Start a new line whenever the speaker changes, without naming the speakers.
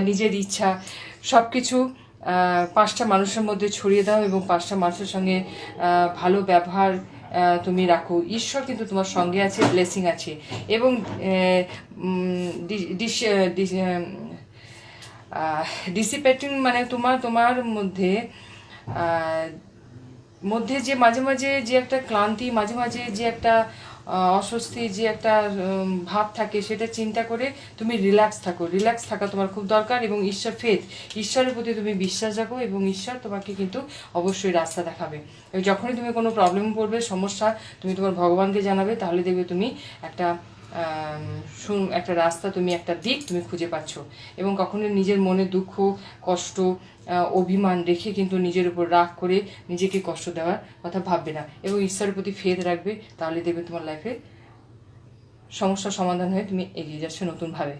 নিজের ইচ্ছা সব কিছু 5টা মানুষের মধ্যে ছড়িয়ে দাও এবং 5টা মানুষের সঙ্গে ভালো ব্যবহার তুমি রাখো। ঈশ্বর কিন্তু তোমার সঙ্গে আছে, ব্লেসিং আছে। এবং ডিসিপেটিং মানে তোমার মধ্যে মধ্যে যে মাঝে মাঝে যে একটা ক্লান্তি, মাঝে মাঝে যে একটা অস্বস্তি, যে একটা ভাব থাকে, সেটা চিন্তা করে তুমি রিল্যাক্স থাকো। রিল্যাক্স থাকা তোমার খুব দরকার। এবং ঈশ্বরের প্রতি তুমি বিশ্বাস রাখো এবং ঈশ্বর তোমাকে কিন্তু অবশ্যই রাস্তা দেখাবে। যখনই তুমি কোনো প্রবলেম পড়বে, সমস্যা, তুমি তোমার ভগবানকে জানাবে, তাহলে দেখবে তুমি একটা রাস্তা, তুমি একটা দিক তুমি খুঁজে পাচ্ছ। এবং কখনোই নিজের মনে দুঃখ, কষ্ট, অভিমান রেখে কিন্তু নিজের উপর রাগ করে নিজেকে কষ্ট দেওয়ার কথা ভাববে না এবং ঈশ্বরের প্রতি ফেথ রাখবে। তাহলে দেখবে তোমার লাইফে সমস্যার সমাধান হয়ে তুমি এগিয়ে যাচ্ছ নতুনভাবে।